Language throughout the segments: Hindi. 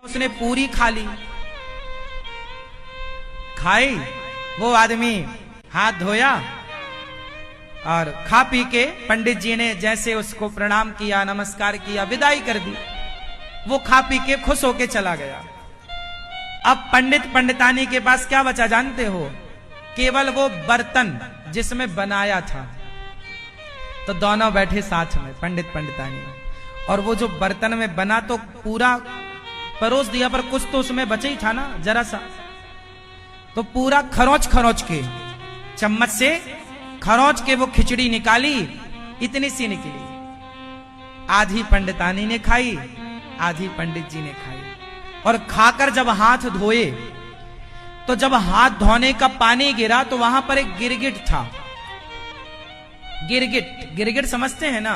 उसने पूरी खा ली। खाई, वो आदमी हाथ धोया और खा पी के पंडित जी ने जैसे उसको प्रणाम किया, नमस्कार किया, विदाई कर दी। वो खा पी के खुश होके चला गया। अब पंडित पंडितानी के पास क्या बचा जानते हो? केवल वो बर्तन जिसमें बनाया था। तो दोनों बैठे साथ में, पंडित पंडितानी, और वो जो बर्तन में बना तो पूरा परोस दिया, पर कुछ तो उसमें बचे ही था ना, जरा सा। तो पूरा खरोच खरोच के, चम्मच से खरोच के वो खिचड़ी निकाली, इतनी सी निकली। आधी पंडितानी ने खाई, आधी पंडित जी ने खाई। और खाकर जब हाथ धोए तो जब हाथ धोने का पानी गिरा तो वहां पर एक गिरगिट था। गिरगिट, गिरगिट समझते हैं ना?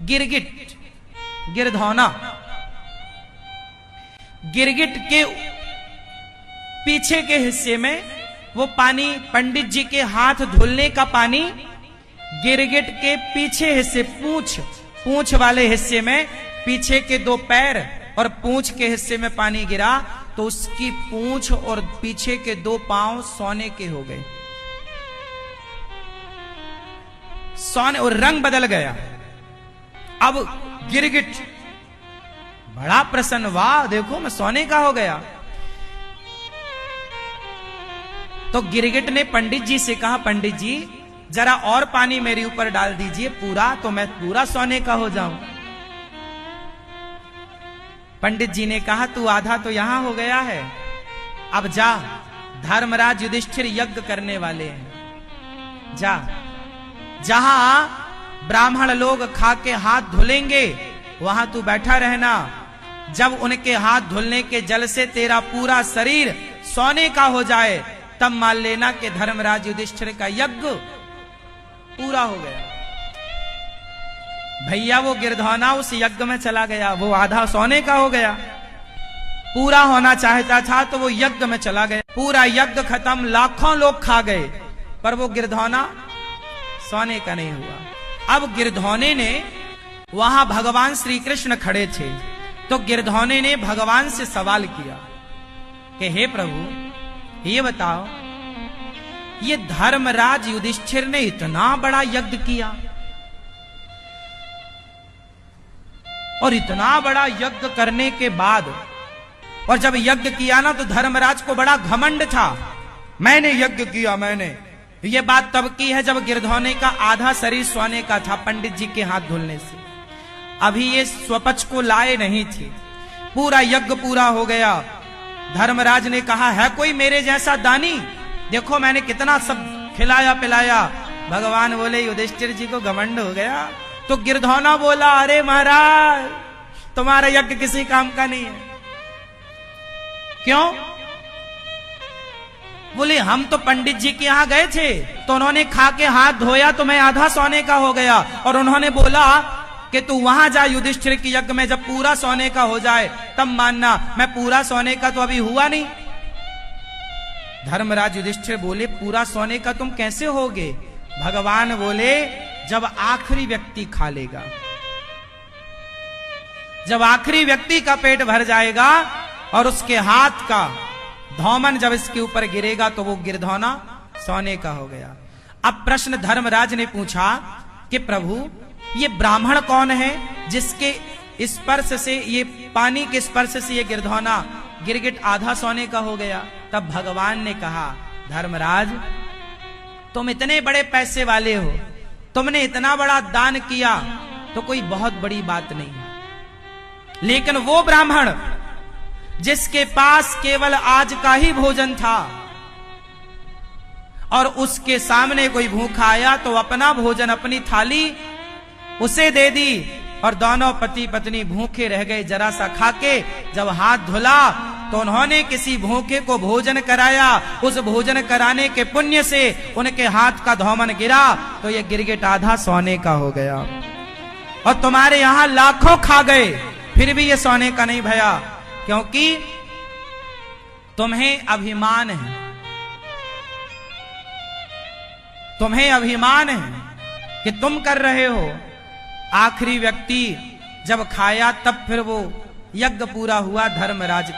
गिरगिट, गिरधौना। गिरगिट के पीछे के हिस्से में वो पानी, पंडित जी के हाथ धुलने का पानी गिरगिट के पीछे हिस्से, पूंछ वाले हिस्से में, पीछे के दो पैर और पूंछ के हिस्से में पानी गिरा तो उसकी पूंछ और पीछे के दो पांव सोने के हो गए। सोने, और रंग बदल गया। अब गिरगिट बड़ा प्रसन्न, वाह देखो मैं सोने का हो गया। तो गिरगिट ने पंडित जी से कहा, पंडित जी जरा और पानी मेरे ऊपर डाल दीजिए पूरा, तो मैं पूरा सोने का हो जाऊं। पंडित जी ने कहा, तू आधा तो यहां हो गया है, अब जा, धर्मराज युधिष्ठिर यज्ञ करने वाले हैं, जा। जहां ब्राह्मण लोग खा के हाथ धुलेंगे वहां तू बैठा रहना। जब उनके हाथ धुलने के जल से तेरा पूरा शरीर सोने का हो जाए तब मान लेना कि धर्मराज युधिष्ठिर का यज्ञ पूरा हो गया। भैया वो गिरधौना उस यज्ञ में चला गया, वो आधा सोने का हो गया। पूरा होना चाहता था तो वो यज्ञ में चला गया। पूरा यज्ञ खत्म, लाखों लोग खा गए, पर वो गिरधौना सोने का नहीं हुआ। अब गिरधौने ने, वहां भगवान श्री कृष्ण खड़े थे, तो गिरधौने ने भगवान से सवाल किया कि हे प्रभु ये बताओ, ये धर्मराज युधिष्ठिर ने इतना बड़ा यज्ञ किया और इतना बड़ा यज्ञ करने के बाद, और जब यज्ञ किया ना तो धर्मराज को बड़ा घमंड था, मैंने यज्ञ किया, मैंने। ये बात तब की है जब गिरधौने का आधा शरीर सोने का था पंडित जी के हाथ धुलने से। अभी ये स्वपच को लाए नहीं थे। पूरा यज्ञ पूरा हो गया। धर्मराज ने कहा, है कोई मेरे जैसा दानी? देखो मैंने कितना सब खिलाया पिलाया। भगवान बोले, युधिष्ठिर जी को घमंड हो गया। तो गिरधौना बोला, अरे महाराज तुम्हारा यज्ञ किसी काम का नहीं है। क्यों? बोले, हम तो पंडित जी के यहां गए थे तो उन्होंने खा के हाथ धोया तो मैं आधा सोने का हो गया, और उन्होंने बोला कि तू वहां जा युधिष्ठिर के यज्ञ में, जब पूरा सोने का हो जाए तब मानना। मैं पूरा सोने का तो अभी हुआ नहीं। धर्मराज युधिष्ठिर बोले, पूरा सोने का तुम कैसे होगे? भगवान बोले, जब आखिरी व्यक्ति खा लेगा, जब आखिरी व्यक्ति का पेट भर जाएगा और उसके हाथ का धौमन जब इसके ऊपर गिरेगा तो वो गिरधौना सोने का हो गया। अब प्रश्न धर्मराज ने पूछा कि प्रभु ये ब्राह्मण कौन है जिसके स्पर्श से, ये पानी के स्पर्श से ये गिरधौना, गिरगिट आधा सोने का हो गया? तब भगवान ने कहा, धर्मराज तुम इतने बड़े पैसे वाले हो, तुमने इतना बड़ा दान किया तो कोई बहुत बड़ी बात नहीं। लेकिन वो ब्राह्मण जिसके पास केवल आज का ही भोजन था और उसके सामने कोई भूखा आया तो अपना भोजन, अपनी थाली उसे दे दी, और दोनों पति पत्नी भूखे रह गए जरा सा खाके। जब हाथ धुला तो उन्होंने किसी भूखे को भोजन कराया, उस भोजन कराने के पुण्य से उनके हाथ का धौमन गिरा तो ये गिरगिट आधा सोने का हो गया। और तुम्हारे यहां लाखों खा गए फिर भी ये सोने का नहीं भया, क्योंकि तुम्हें अभिमान है, तुम्हें अभिमान है कि तुम कर रहे हो। आखिरी व्यक्ति जब खाया तब फिर वो यज्ञ पूरा हुआ धर्मराज का।